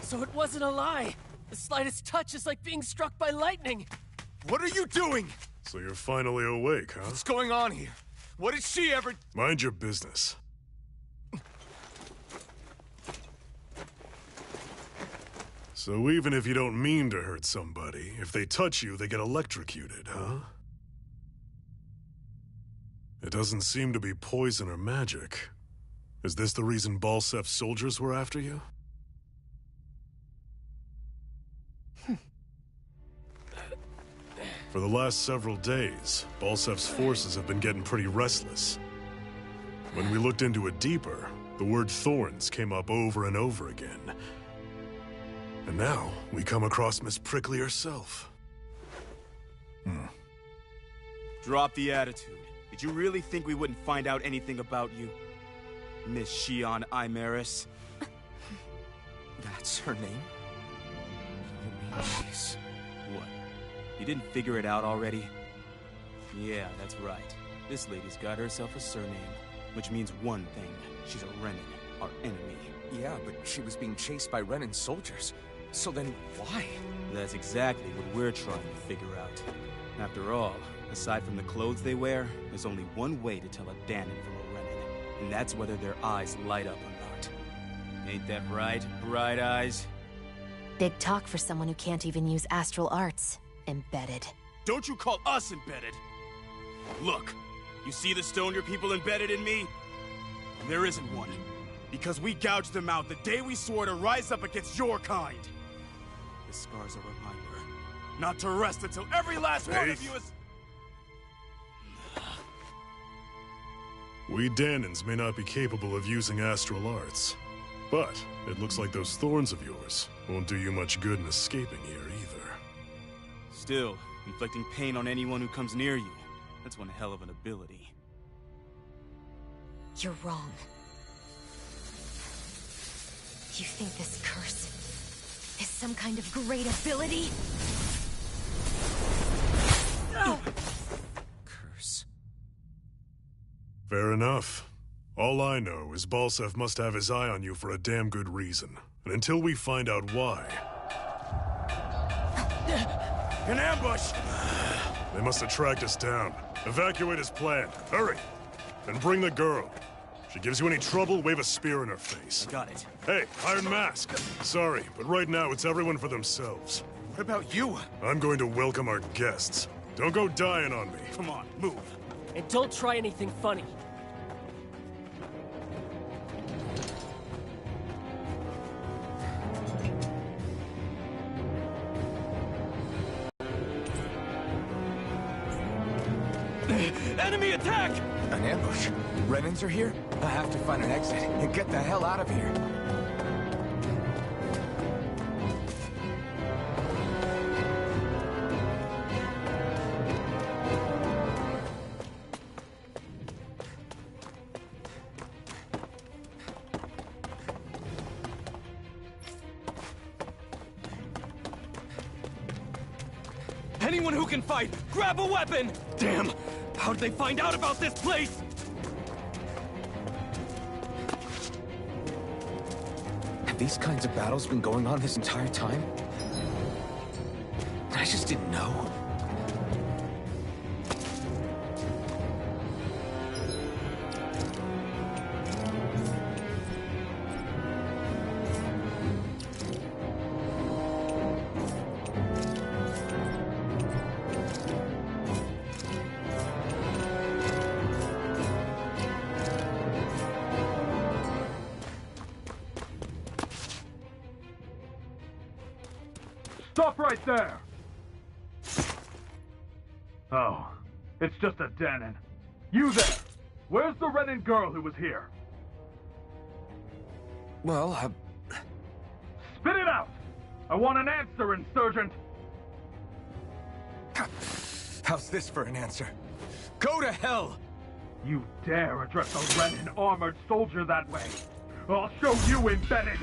So it wasn't a lie. The slightest touch is like being struck by lightning. What are you doing? So you're finally awake, huh? What's going on here? What did she ever... Mind your business. So even if you don't mean to hurt somebody, if they touch you, they get electrocuted, huh? It doesn't seem to be poison or magic. Is this the reason Balsef's soldiers were after you? For the last several days, Balsef's forces have been getting pretty restless. When we looked into it deeper, the word thorns came up over and over again. And now, we come across Miss Prickly herself. Drop the attitude. Did you really think we wouldn't find out anything about you? Miss Shion Imaris? That's her name? You mean she's... What? You didn't figure it out already? Yeah, that's right. This lady's got herself a surname, which means one thing. She's a Renin, our enemy. Yeah, but she was being chased by Renin soldiers. So then, why? That's exactly what we're trying to figure out. After all, aside from the clothes they wear, there's only one way to tell a Danon from a Renin, and that's whether their eyes light up or not. Ain't that right, Bright Eyes? Big talk for someone who can't even use astral arts. Embedded. Don't you call us embedded! Look, you see the stone your people embedded in me? There isn't one. Because we gouged them out the day we swore to rise up against your kind. The scar's a reminder, not to rest until every last one of you is... We Danons may not be capable of using astral arts, but it looks like those thorns of yours won't do you much good in escaping here either. Still, inflicting pain on anyone who comes near you, that's one hell of an ability. You're wrong. You think this curse is some kind of great ability? No! Curse. Fair enough. All I know is Balsef must have his eye on you for a damn good reason. And until we find out why... An ambush! They must have tracked us down. Evacuate as planned. Hurry! And bring the girl. If she gives you any trouble, wave a spear in her face. Got it. Hey, Iron Mask. Sorry, but right now it's everyone for themselves. What about you? I'm going to welcome our guests. Don't go dying on me. Come on, move. And don't try anything funny. Enemy attack! An ambush? Renins are here? I have to find an exit and get the hell out of here. Anyone who can fight, grab a weapon! Damn! How'd they find out about this place? Have these kinds of battles been going on this entire time? I just didn't know. Stop right there! Oh, it's just a Danon. You there! Where's the Renin girl who was here? Well, Spit it out! I want an answer, Insurgent! how's this for an answer? Go to hell! You dare address a Renin armored soldier that way? I'll show you, Embedded!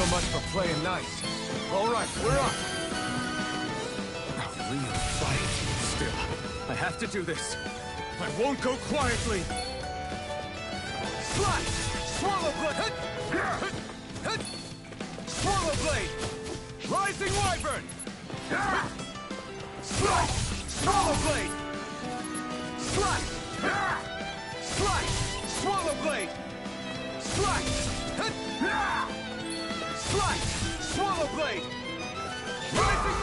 So much for playing nice. All right, we're up. A real fight. Still, I have to do this. I won't go quietly. Slash! Swallow blade! Swallow blade! Rising wyvern! Slash! Swallow blade! Slash! Slash! Swallow blade! Slash! Slash! Swallow blade! Rising!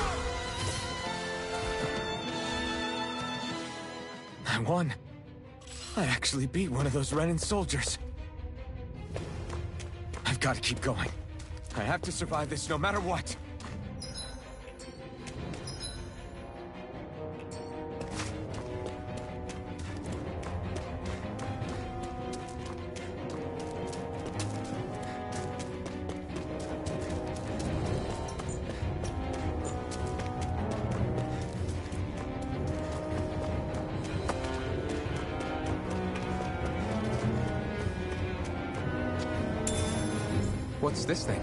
I won. I actually beat one of those Renin soldiers. I've got to keep going. I have to survive this no matter what. What's this thing?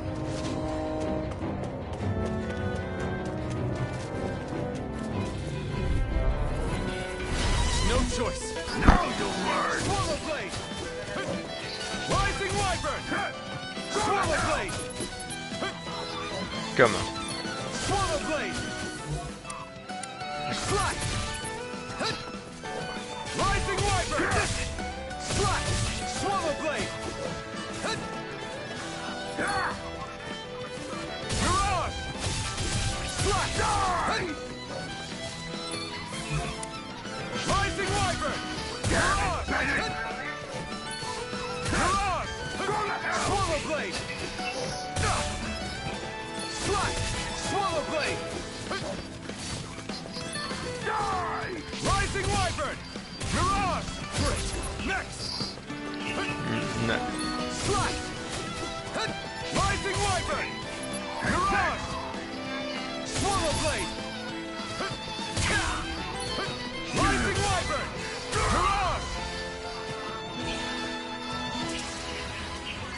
No choice. Now you'll learn! Swallow blade! Rising wyvern! Swallow blade! Come on. Swallow blade! Slash! Rising wyvern! Slash! Swallow blade! Mirage! Slash! Rising wyvern! Mirage! Mirage! Swallow blade! Slash! Swallow blade! Die! Rising wyvern! Mirage! Great! Next! No. Slash! Rising wyvern! Mirage! Swallow blade! Rising wyvern! Mirage!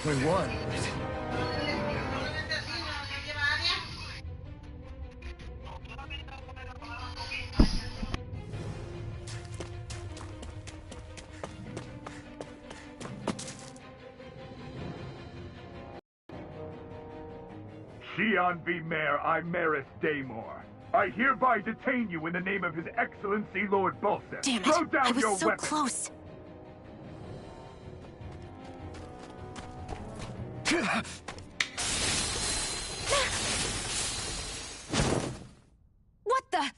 We won. Xian v. Mayor Imeris Daymore. I hereby detain you in the name of His Excellency Lord Bolsef. Damn it! Throw down I was your so weapon. close. What the?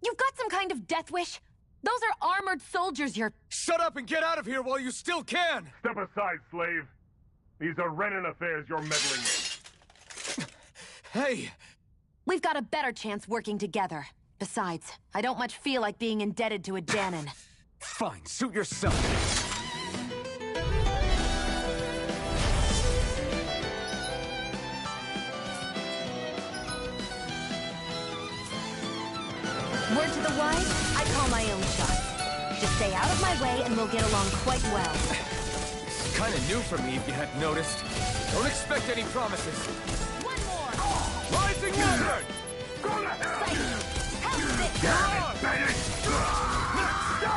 You've got some kind of death wish? Those are armored soldiers you're... Shut up and get out of here while you still can! Step aside, slave. These are Renin affairs you're meddling in. Hey! We've got a better chance working together. Besides, I don't much feel like being indebted to a Danon. Fine, suit yourself. Word to the wise, I call my own shots. Just stay out of my way and we'll get along quite well. It's kind of new for me if you hadn't noticed. Don't expect any promises. One more! Rising wyvern!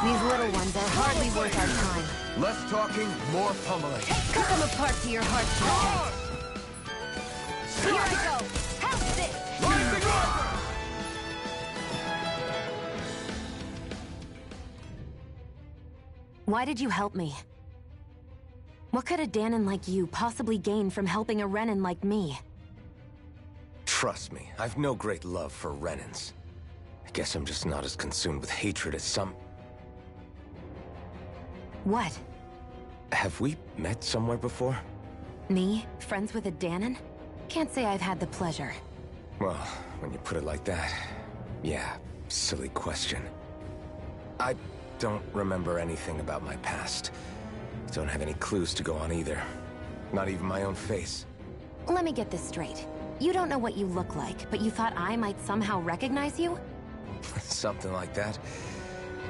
These little ones are hardly worth our time. Less talking, more pummeling. Cut them apart to your heart's content. Here I go! House this! Rising wyvern! Why did you help me? What could a Danon like you possibly gain from helping a Renin like me? Trust me, I've no great love for Renins. I guess I'm just not as consumed with hatred as some... What? Have we met somewhere before? Me? Friends with a Danon? Can't say I've had the pleasure. Well, when you put it like that, yeah, silly question. I don't remember anything about my past. Don't have any clues to go on either. Not even my own face. Let me get this straight. You don't know what you look like, but you thought I might somehow recognize you? Something like that.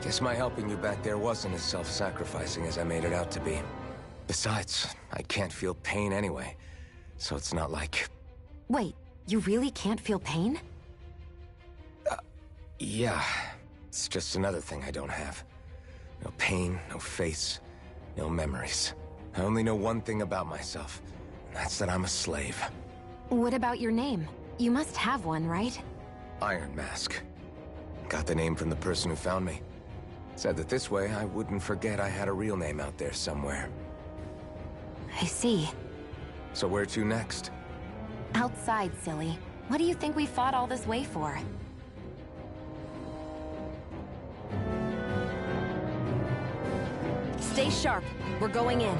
Guess my helping you back there wasn't as self-sacrificing as I made it out to be. Besides, I can't feel pain anyway. So it's not like... Wait, you really can't feel pain? Yeah. It's just another thing I don't have. No pain, no face, no memories. I only know one thing about myself, and that's that I'm a slave. What about your name? You must have one, right? Iron Mask. Got the name from the person who found me. Said that this way I wouldn't forget I had a real name out there somewhere. I see. So where to next? Outside, silly. What do you think we fought all this way for? Stay sharp. We're going in.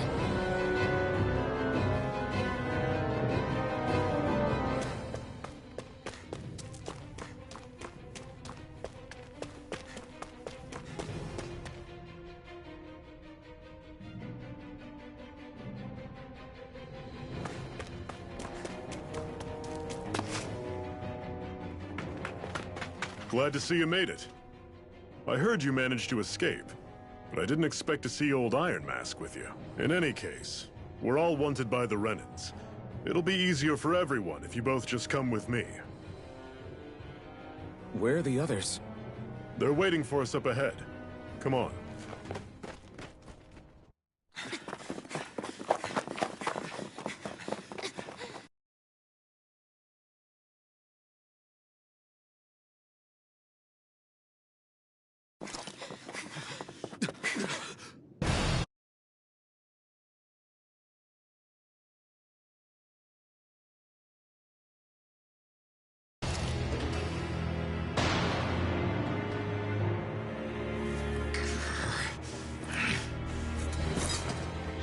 Glad to see you made it. I heard you managed to escape, but I didn't expect to see old Iron Mask with you. In any case, we're all wanted by the Renans. It'll be easier for everyone if you both just come with me. Where are the others? They're waiting for us up ahead. Come on.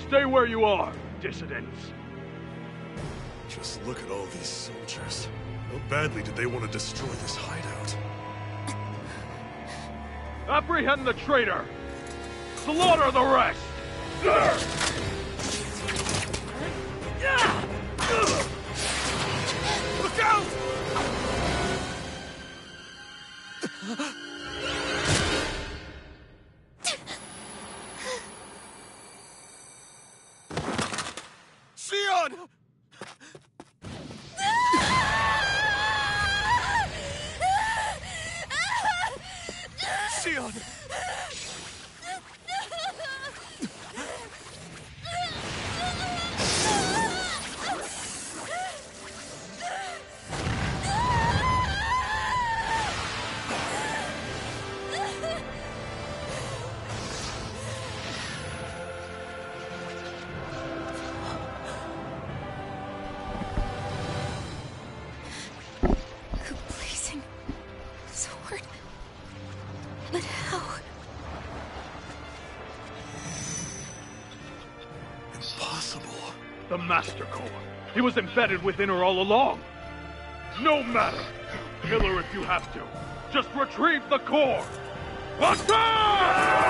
Stay where you are, dissidents. Just look at all these soldiers. How badly did they want to destroy this hideout? Apprehend the traitor! Slaughter the rest! Look out! Xion! Xion! Blazing sword. But how? Impossible. The Master Core. He was embedded within her all along. No matter. Kill her if you have to. Just retrieve the core. Attack!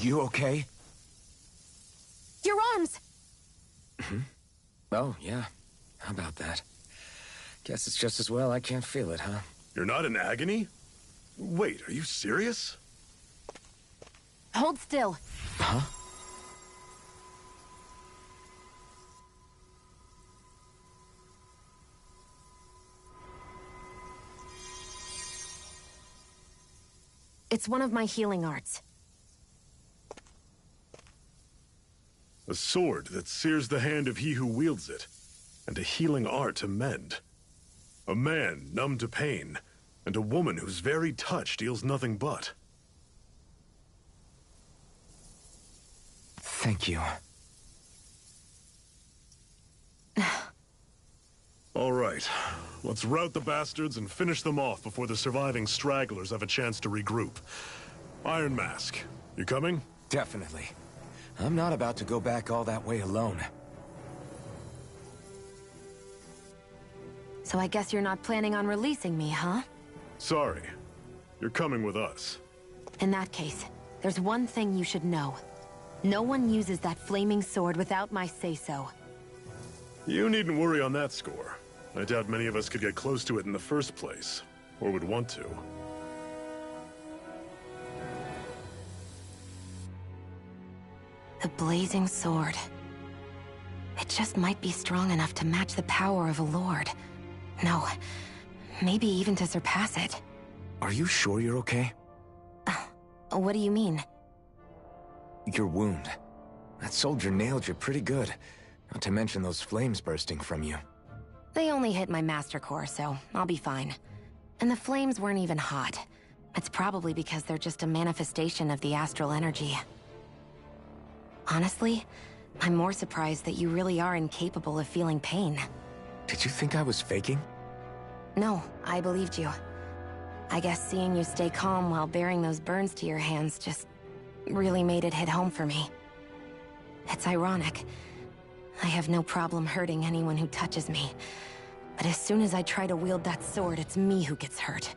You okay? Your arms! Oh, yeah. How about that? Guess it's just as well I can't feel it, huh? You're not in agony? Wait, are you serious? Hold still. Huh? It's one of my healing arts. A sword that sears the hand of he who wields it, and a healing art to mend. A man numb to pain, And a woman whose very touch deals nothing but. Thank you. All right, let's rout the bastards and finish them off before the surviving stragglers have a chance to regroup. Iron Mask, you coming? Definitely. I'm not about to go back all that way alone. So I guess you're not planning on releasing me, huh? Sorry. You're coming with us. In that case, there's one thing you should know. No one uses that flaming sword without my say-so. You needn't worry on that score. I doubt many of us could get close to it in the first place, or would want to. The blazing sword. It just might be strong enough to match the power of a lord. No, maybe even to surpass it. Are you sure you're okay? What do you mean? Your wound. That soldier nailed you pretty good. Not to mention those flames bursting from you. They only hit my master core, so I'll be fine. And the flames weren't even hot. It's probably because they're just a manifestation of the astral energy. Honestly, I'm more surprised that you really are incapable of feeling pain. Did you think I was faking? No, I believed you. I guess seeing you stay calm while bearing those burns to your hands just really made it hit home for me. It's ironic. I have no problem hurting anyone who touches me. But as soon as I try to wield that sword, it's me who gets hurt.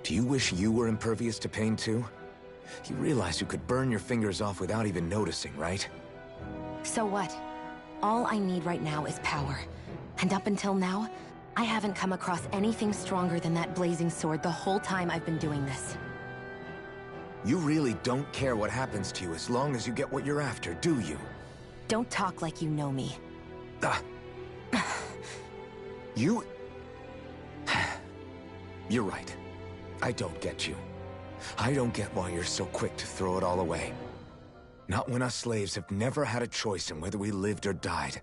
Do you wish you were impervious to pain too? You realize you could burn your fingers off without even noticing, right? So what? All I need right now is power. And up until now, I haven't come across anything stronger than that blazing sword the whole time I've been doing this. You really don't care what happens to you as long as you get what you're after, do you? Don't talk like you know me. Ah. You... You're right. I don't get you. I don't get why you're so quick to throw it all away. Not when us slaves have never had a choice in whether we lived or died.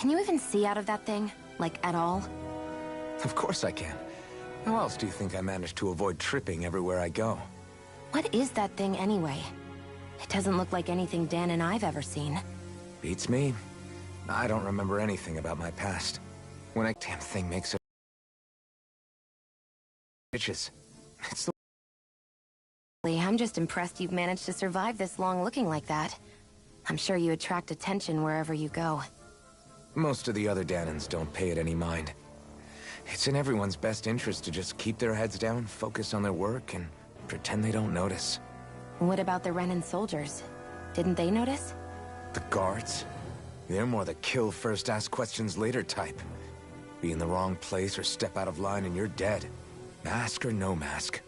Can you even see out of that thing? Like, at all? Of course I can. How else do you think I managed to avoid tripping everywhere I go? What is that thing anyway? It doesn't look like anything Dan and I've ever seen. Beats me. I don't remember anything about my past. When a damn thing makes it... Bitches. It's the... I'm just impressed you've managed to survive this long looking like that. I'm sure you attract attention wherever you go. Most of the other Danans don't pay it any mind. It's in everyone's best interest to just keep their heads down, focus on their work, and pretend they don't notice. What about the Renan soldiers? Didn't they notice? The guards? They're more the kill first, ask questions later type. Be in the wrong place or step out of line and you're dead. Mask or no mask.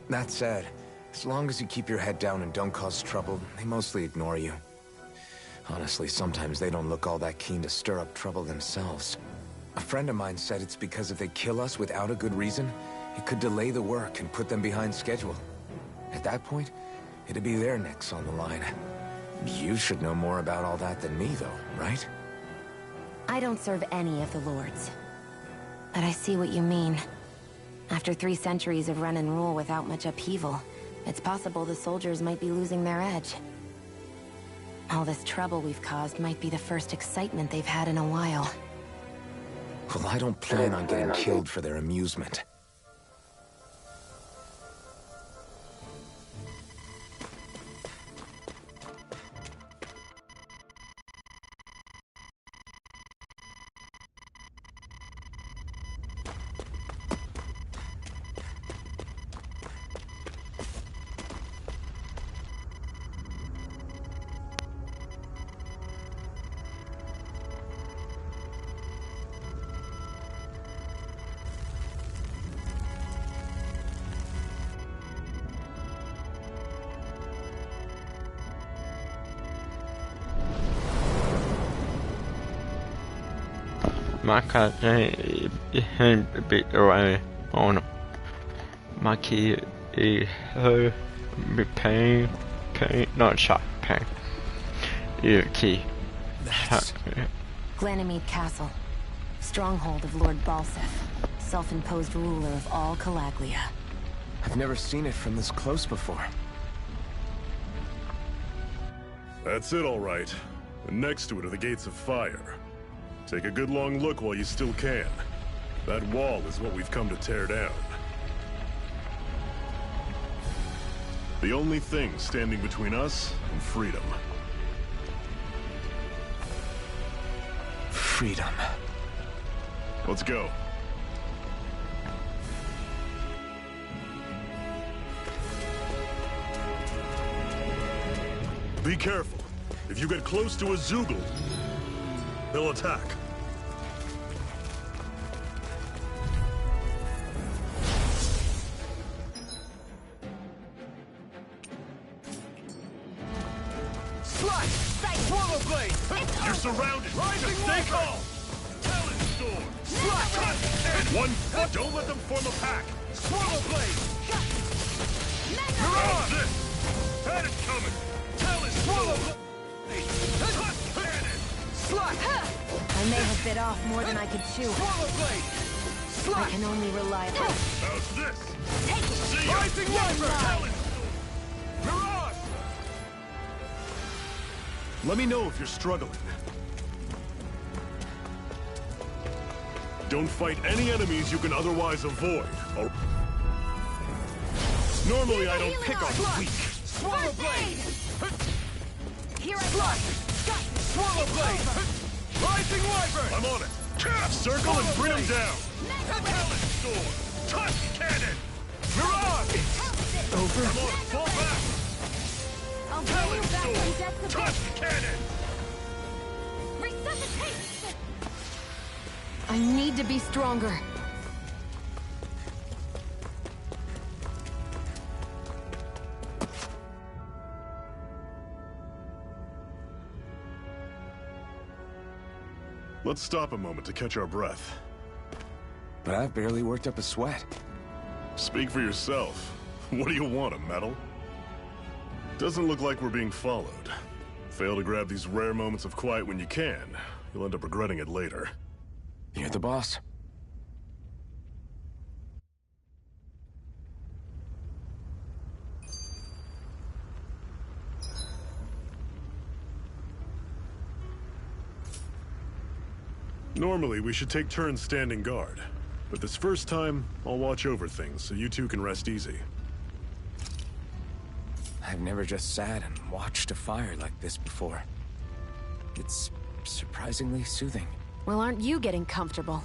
That said, as long as you keep your head down and don't cause trouble, they mostly ignore you. Honestly, sometimes they don't look all that keen to stir up trouble themselves. A friend of mine said it's because if they kill us without a good reason, it could delay the work and put them behind schedule. At that point, it'd be their necks on the line. You should know more about all that than me, though, right? I don't serve any of the lords. But I see what you mean. After 3 centuries of run and rule without much upheaval, it's possible the soldiers might be losing their edge. All this trouble we've caused might be the first excitement they've had in a while. Well, I don't plan on getting killed for their amusement. My character is a bit away on my key is pain, not shot, pain. Your key. That's... Glanimede Castle. Stronghold of Lord Balsef, self-imposed ruler of all Calaglia. I've never seen it from this close before. That's it, all right. And next to it are the Gates of Fire. Take a good long look while you still can. That wall is what we've come to tear down. The only thing standing between us and freedom. Freedom. Let's go. Be careful. If you get close to a Zoogle, they'll attack. Swallow blade! You're surrounded! Rising Just stay Wyvern! calm! Talon Storm! One, don't let them form a pack! Swallow blade! How's this? Had it coming! Talon Swallow Storm! blade! Cannon! Slot! I may have bit off more than I could chew. Swallow blade! I Slot! can only rely on... How's this? See ya! Rising Wyvern! Talon Mirage! Let me know if you're struggling. Don't fight any enemies you can otherwise avoid. Normally I don't pick on the weak. Swallow blade! Here I Slot! Swallow blade! Rising Wyvern! I'm on it. Circle and bring him down. Talon Storm! Tusk Cannon! Mirage! I'm on it. Fall back. I'll bring Talon you back from Storm! death to Tusk Cannon! Resuscitate! I need to be stronger. Let's stop a moment to catch our breath. But I've barely worked up a sweat. Speak for yourself. What do you want, a medal? Doesn't look like we're being followed. Fail to grab these rare moments of quiet when you can. You'll end up regretting it later. You're the boss. Normally, we should take turns standing guard. But this first time, I'll watch over things so you two can rest easy. I've never just sat and watched a fire like this before. It's surprisingly soothing. Well, aren't you getting comfortable?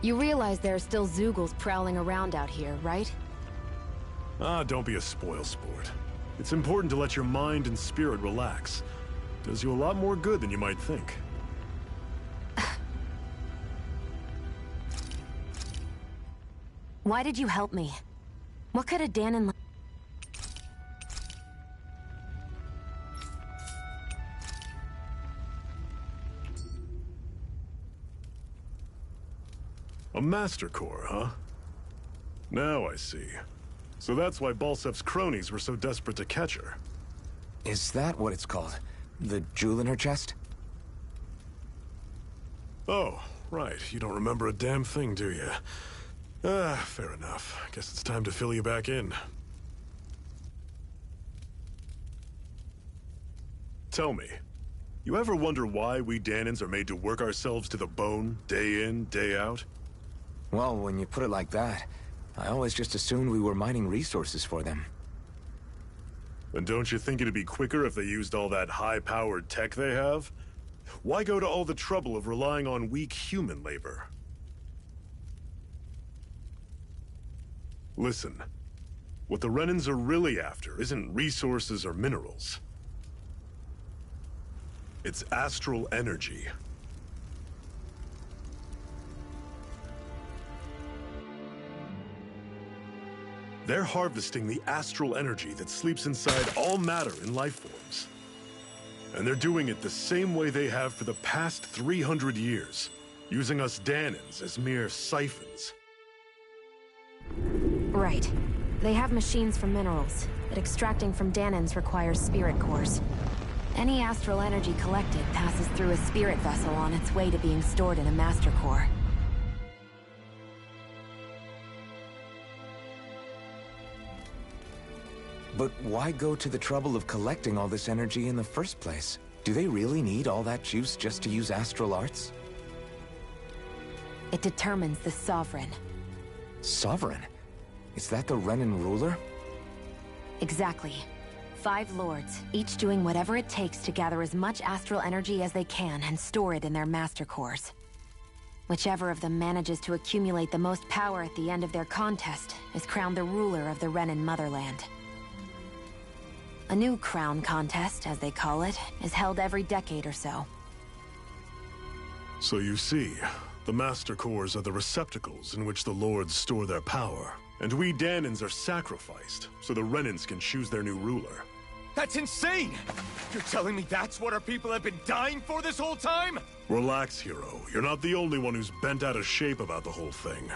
You realize there are still Zoogles prowling around out here, right? Ah, don't be a spoilsport. It's important to let your mind and spirit relax. Does you a lot more good than you might think. Why did you help me? What could a Danon... Master Core, huh? Now I see. So that's why Balsef's cronies were so desperate to catch her. Is that what it's called? The jewel in her chest? Oh, right. You don't remember a damn thing, do you? Fair enough. Guess it's time to fill you back in. Tell me, you ever wonder why we Danans are made to work ourselves to the bone, day in, day out? Well, when you put it like that, I always just assumed we were mining resources for them. And don't you think it'd be quicker if they used all that high-powered tech they have? Why go to all the trouble of relying on weak human labor? Listen, what the Renans are really after isn't resources or minerals. It's astral energy. They're harvesting the astral energy that sleeps inside all matter in life forms. And they're doing it the same way they have for the past 300 years, using us Danans as mere siphons. Right. They have machines for minerals, but extracting from Danans requires spirit cores. Any astral energy collected passes through a spirit vessel on its way to being stored in a master core. But why go to the trouble of collecting all this energy in the first place? Do they really need all that juice just to use astral arts? It determines the Sovereign. Sovereign? Is that the Renan ruler? Exactly. 5 lords, each doing whatever it takes to gather as much astral energy as they can and store it in their master cores. Whichever of them manages to accumulate the most power at the end of their contest is crowned the ruler of the Renan motherland. A new crown contest, as they call it, is held every decade or so. So you see, the Master Cores are the receptacles in which the Lords store their power. And we Danans are sacrificed, so the Renans can choose their new ruler. That's insane! You're telling me that's what our people have been dying for this whole time? Relax, hero. You're not the only one who's bent out of shape about the whole thing.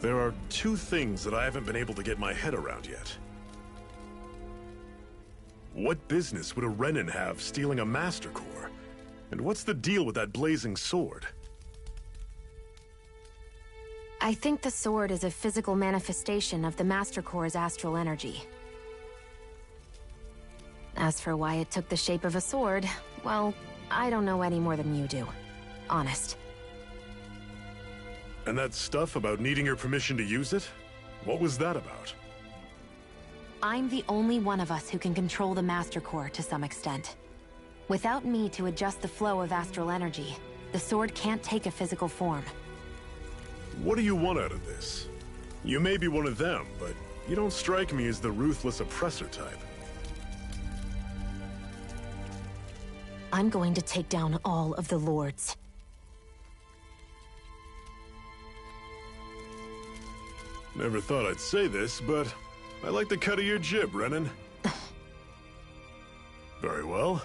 There are 2 things that I haven't been able to get my head around yet. What business would a Renan have stealing a Master Core? And what's the deal with that blazing sword? I think the sword is a physical manifestation of the Master Core's astral energy. As for why it took the shape of a sword, well, I don't know any more than you do. Honest. And that stuff about needing your permission to use it? What was that about? I'm the only one of us who can control the Master Core to some extent. Without me to adjust the flow of astral energy, the sword can't take a physical form. What do you want out of this? You may be one of them, but you don't strike me as the ruthless oppressor type. I'm going to take down all of the lords. Never thought I'd say this, but I like the cut of your jib, Renan. Very well.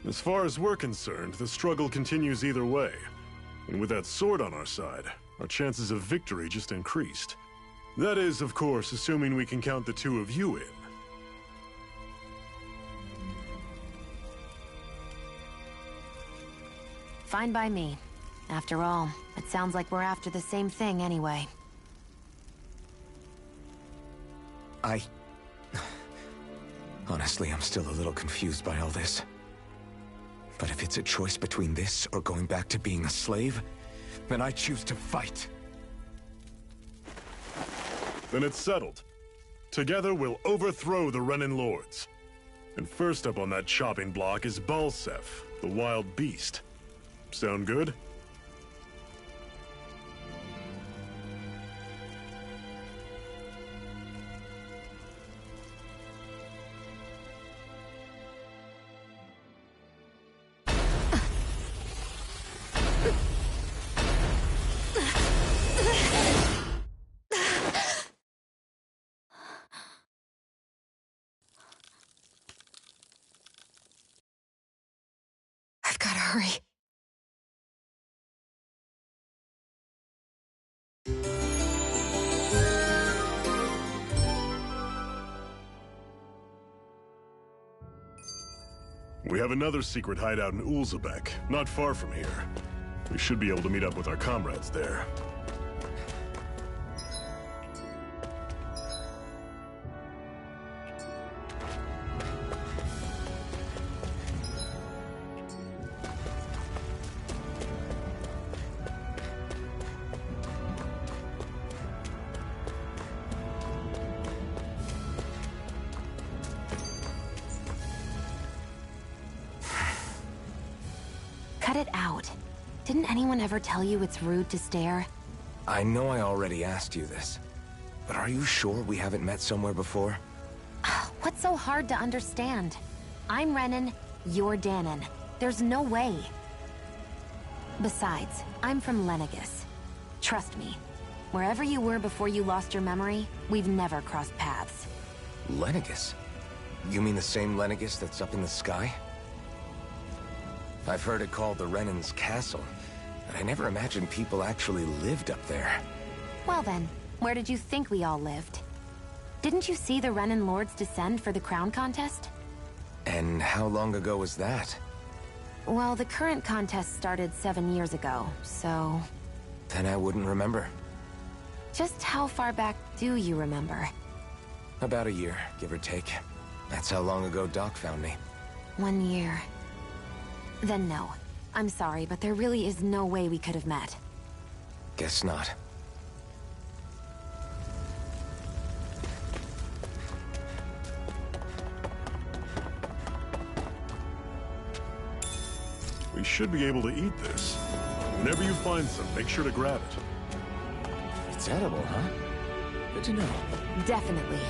As far as we're concerned, the struggle continues either way. And with that sword on our side, our chances of victory just increased. That is, of course, assuming we can count the 2 of you in. Fine by me. After all, it sounds like we're after the same thing anyway. Honestly, I'm still a little confused by all this. But if it's a choice between this or going back to being a slave, then I choose to fight. Then it's settled. Together we'll overthrow the Renan Lords. And first up on that chopping block is Balsef, the wild beast. Sound good? sorry. We have another secret hideout in Ulzebek, not far from here. We should be able to meet up with our comrades there. Cut it out. Didn't anyone ever tell you it's rude to stare? I know I already asked you this, but are you sure we haven't met somewhere before? What's so hard to understand? I'm Renan, you're Danon. There's no way. Besides, I'm from Lenegis. Trust me, wherever you were before you lost your memory, we've never crossed paths. Lenegis? You mean the same Lenegis that's up in the sky? I've heard it called the Renan's Castle, but I never imagined people actually lived up there. Well then, where did you think we all lived? Didn't you see the Renan Lords descend for the crown contest? And how long ago was that? Well, the current contest started 7 years ago, so... Then I wouldn't remember. Just how far back do you remember? About a year, give or take. That's how long ago Doc found me. 1 year. Then no. I'm sorry, but there really is no way we could have met. Guess not. We should be able to eat this. Whenever you find some, make sure to grab it. It's edible, huh? Good to know. Definitely.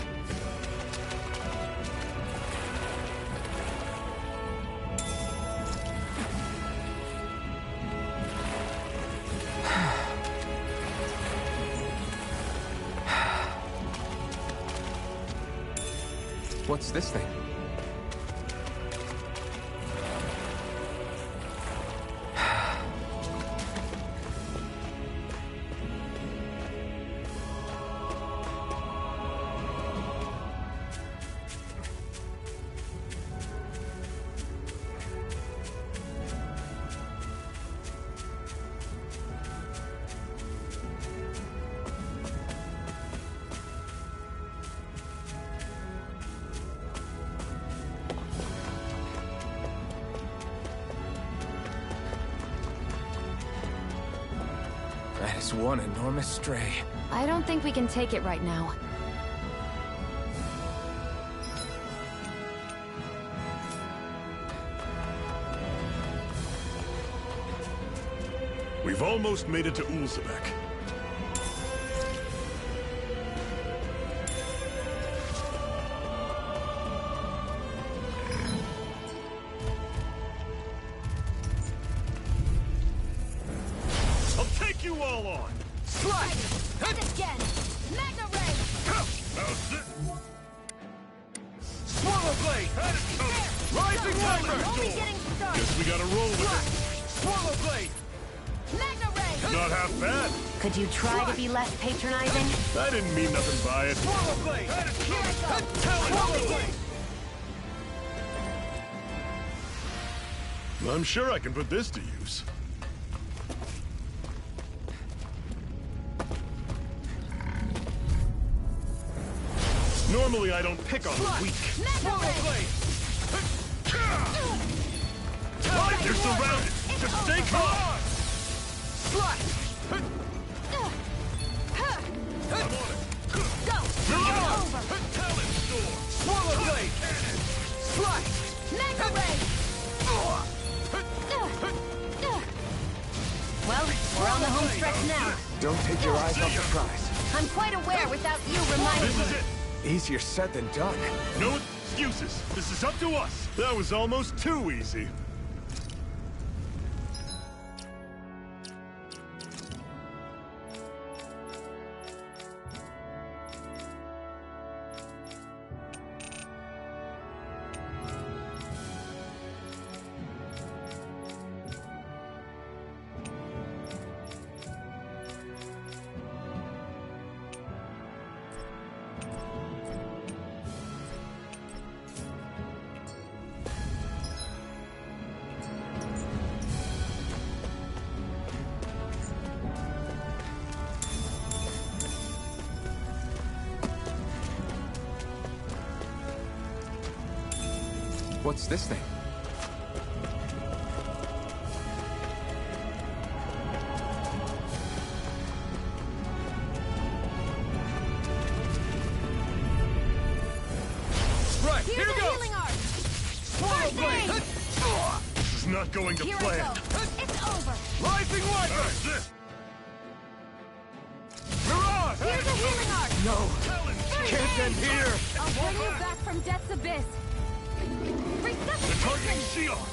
What's this thing? That is one enormous stray. I don't think we can take it right now. We've almost made it to Ulzebek. Could you try to be less patronizing? I didn't mean nothing by it. I'm sure I can put this to use. Normally I don't pick on the weak. You're surrounded. Just stay calm. Well, we're on the home stretch now. Don't take your eyes off the prize. I'm quite aware without you reminding This is me. it. Easier said than done. No excuses. This is up to us. That was almost too easy. What's this thing? Right, here Here's a goes! healing arc! Swallow First blade! aid! This is not going to Here I plan. go! It's over! Rising Wiper! Mirage! Here's a healing arc! No! First Can't aid! end here! I'll bring you back from Death's Abyss! Targeting Resuscitation! Shion!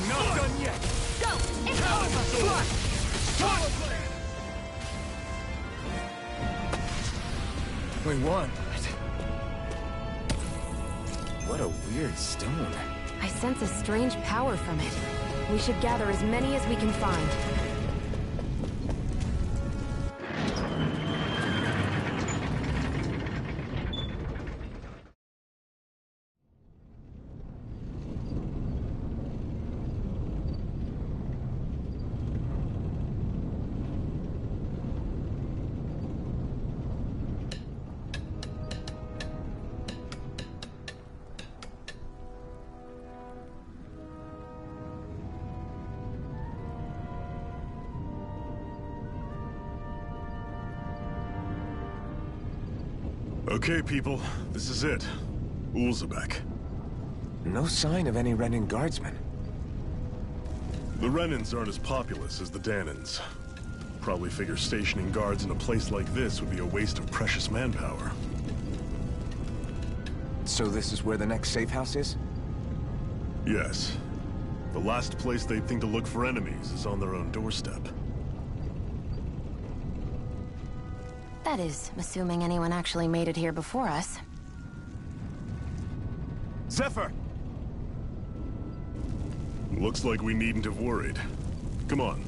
Not done yet! Go! It's over! Flash! Swallow blade! We won. What a weird stone. I sense a strange power from it. We should gather as many as we can find. Okay, people, this is it. Ulzebek. No sign of any Renin guardsmen. The Renins aren't as populous as the Danins. Probably figure stationing guards in a place like this would be a waste of precious manpower. So this is where the next safe house is? Yes. The last place they'd think to look for enemies is on their own doorstep. That is, assuming anyone actually made it here before us. Zephyr! Looks like we needn't have worried. Come on.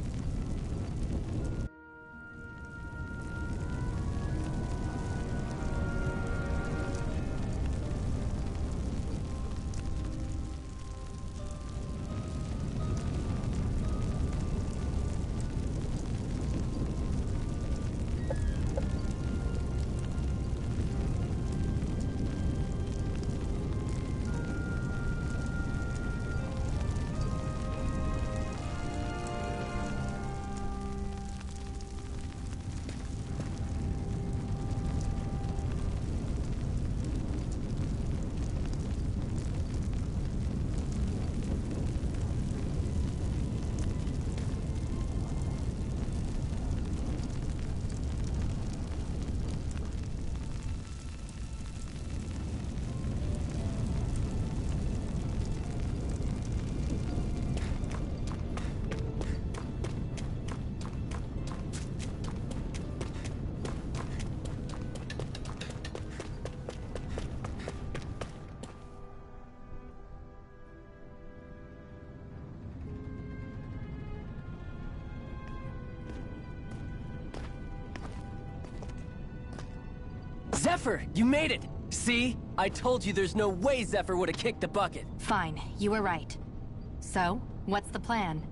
Zephyr, you made it! See? I told you there's no way Zephyr would have kicked the bucket. Fine, you were right. So, what's the plan?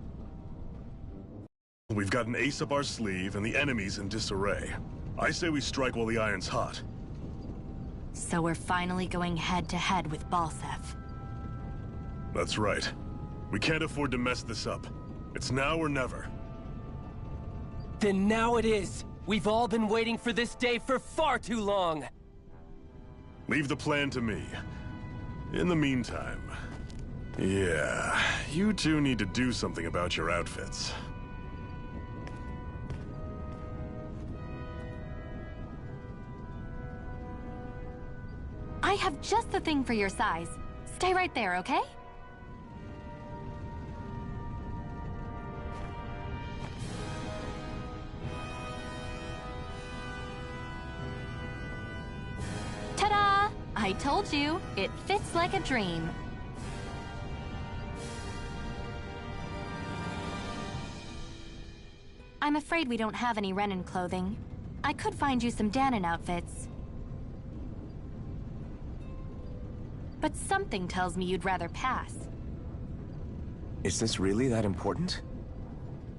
We've got an ace up our sleeve and the enemy's in disarray. I say we strike while the iron's hot. So we're finally going head-to-head with Balseph. That's right. We can't afford to mess this up. It's now or never. Then now it is! We've all been waiting for this day for far too long! Leave the plan to me. In the meantime... yeah, you two need to do something about your outfits. I have just the thing for your size. Stay right there, okay? Ta-da! I told you, it fits like a dream. I'm afraid we don't have any Renin clothing. I could find you some Danon outfits. But something tells me you'd rather pass. Is this really that important?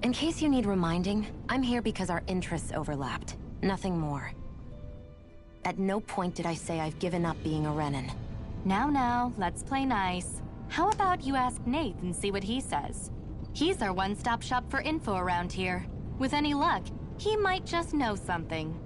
In case you need reminding, I'm here because our interests overlapped. Nothing more. At no point did I say I've given up being a Renin. Now, let's play nice. How about you ask Nate and see what he says? He's our one-stop shop for info around here. With any luck, he might just know something.